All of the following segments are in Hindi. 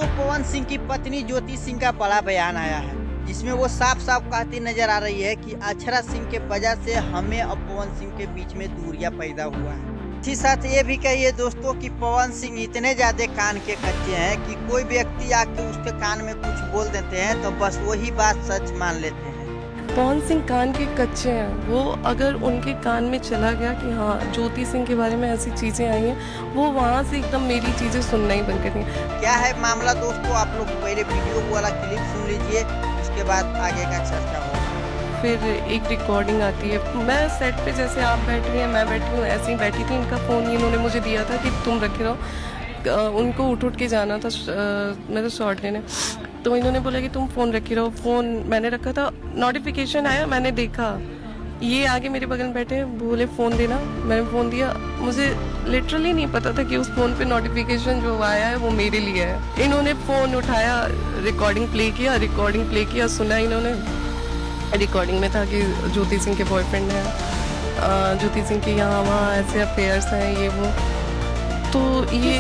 दोस्तों पवन सिंह की पत्नी ज्योति सिंह का बड़ा बयान आया है, जिसमें वो साफ साफ कहती नजर आ रही है कि अक्षरा सिंह के वजह से हमें और पवन सिंह के बीच में दूरियां पैदा हुआ है। इसी साथ ये भी कहिए दोस्तों कि पवन सिंह इतने ज्यादा कान के कच्चे हैं कि कोई व्यक्ति आके उसके कान में कुछ बोल देते हैं तो बस वही बात सच मान लेते हैं। पवन सिंह कान के कच्चे हैं। वो अगर उनके कान में चला गया कि हाँ ज्योति सिंह के बारे में ऐसी चीज़ें आई हैं, वो वहाँ से एकदम मेरी चीज़ें सुनना ही बंद कर देंगे। क्या है मामला दोस्तों, आप लोग पहले वीडियो वाला क्लिप सुन लीजिए, उसके बाद आगे का चर्चा होगा। फिर एक रिकॉर्डिंग आती है, मैं सेट पे जैसे आप बैठ रही हैं मैं बैठी हूँ ऐसे ही बैठी थी। इनका फ़ोन ही इन्होंने मुझे दिया था कि तुम रखे रहो, उनको उठ के जाना था मेरा शॉट लेने, तो इन्होंने बोला कि तुम फ़ोन रखी रहो। फ़ोन मैंने रखा था, नोटिफिकेशन आया, मैंने देखा ये आगे मेरे बगल में बैठे बोले फ़ोन देना, मैंने फ़ोन दिया। मुझे लिटरली नहीं पता था कि उस फ़ोन पे नोटिफिकेशन जो आया है वो मेरे लिए है। इन्होंने फ़ोन उठाया, रिकॉर्डिंग प्ले किया, सुना इन्होंने। रिकॉर्डिंग में था कि ज्योति सिंह के बॉयफ्रेंड हैं, ज्योति सिंह के यहाँ वहाँ ऐसे अफेयर्स हैं ये वो। तो ये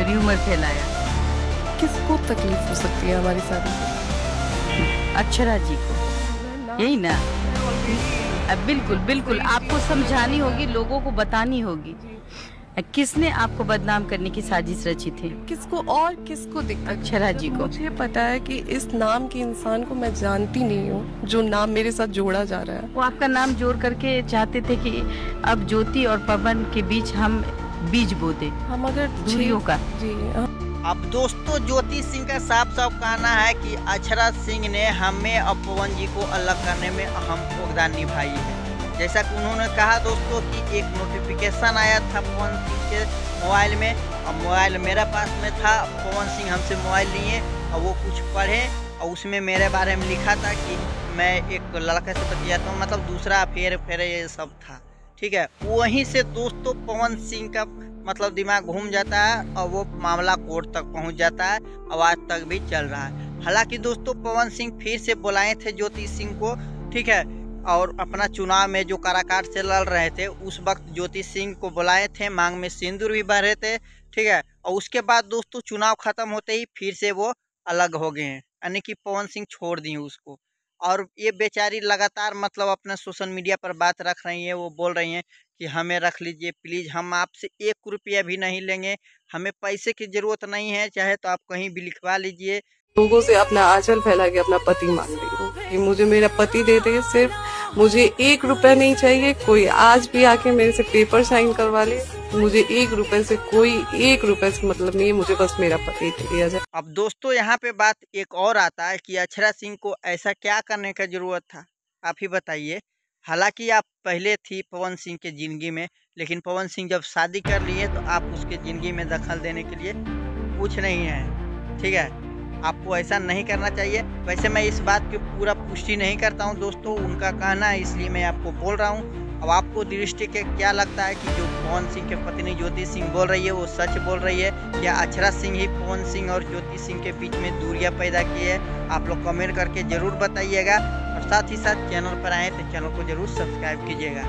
र्यूमर फैलाया, किसको तकलीफ हो सकती है हमारी शादी? अक्षरा जी को, यही ना? अब बिल्कुल बिल्कुल आपको समझानी होगी, लोगों को बतानी होगी किसने आपको बदनाम करने की साजिश रची थी। किसको दिक्कत? अक्षरा जी को। मुझे पता है कि इस नाम के इंसान को मैं जानती नहीं हूँ जो नाम मेरे साथ जोड़ा जा रहा है। वो आपका नाम जोड़ करके चाहते थे कि अब ज्योति और पवन के बीच हम बीज बो दे, हम अगर दूरियों का। जी अब दोस्तों ज्योति सिंह का साफ साफ कहना है कि अक्षरा सिंह ने हमें और पवन जी को अलग करने में अहम योगदान निभाई है। जैसा कि उन्होंने कहा दोस्तों कि एक नोटिफिकेशन आया था पवन सिंह के मोबाइल में, और मोबाइल मेरे पास में था। पवन सिंह हमसे मोबाइल लिए और वो कुछ पढ़े और उसमें मेरे बारे में लिखा था कि मैं एक लड़के से बतियाता हूँ, मतलब दूसरा अफेयर ये सब था। ठीक है, वहीं से दोस्तों पवन सिंह का मतलब दिमाग घूम जाता है और वो मामला कोर्ट तक पहुंच जाता है और आज तक भी चल रहा है। हालांकि दोस्तों पवन सिंह फिर से बुलाए थे ज्योति सिंह को, ठीक है, और अपना चुनाव में जो काराकाट से लड़ रहे थे उस वक्त ज्योति सिंह को बुलाए थे, मांग में सिंदूर भी भरे थे, ठीक है। और उसके बाद दोस्तों चुनाव खत्म होते ही फिर से वो अलग हो गए हैं, यानी कि पवन सिंह छोड़ दिए उसको। और ये बेचारी लगातार मतलब अपना सोशल मीडिया पर बात रख रही है, वो बोल रही हैं कि हमें रख लीजिए प्लीज़, हम आपसे 1 रुपया भी नहीं लेंगे, हमें पैसे की ज़रूरत नहीं है, चाहे तो आप कहीं भी लिखवा लीजिए। लोगों से अपना आंचल फैला के अपना पति मांग रही हूँ कि मुझे मेरा पति दे दे, सिर्फ मुझे 1 रुपया नहीं चाहिए। कोई आज भी आके मेरे से पेपर साइन करवा ले, मुझे 1 रुपए से कोई 1 रुपए से मतलब नहीं है, मुझे बस मेरा पति दे दिया जाए। अब दोस्तों यहाँ पे बात एक और आता है कि अक्षरा सिंह को ऐसा क्या करने का जरूरत था, आप ही बताइए। हालांकि आप पहले थी पवन सिंह के ज़िंदगी में, लेकिन पवन सिंह जब शादी कर लिए तो आप उसके ज़िंदगी में दखल देने के लिए कुछ नहीं है, ठीक है। आपको ऐसा नहीं करना चाहिए। वैसे मैं इस बात की पूरा पुष्टि नहीं करता हूं दोस्तों, उनका कहना है इसलिए मैं आपको बोल रहा हूं। अब आपको दृष्टि के क्या लगता है कि जो पवन सिंह के पत्नी ज्योति सिंह बोल रही है वो सच बोल रही है, या अक्षरा सिंह ही पवन सिंह और ज्योति सिंह के बीच में दूरियां पैदा की है? आप लोग कमेंट करके ज़रूर बताइएगा। और साथ ही साथ चैनल पर आए तो चैनल को ज़रूर सब्सक्राइब कीजिएगा।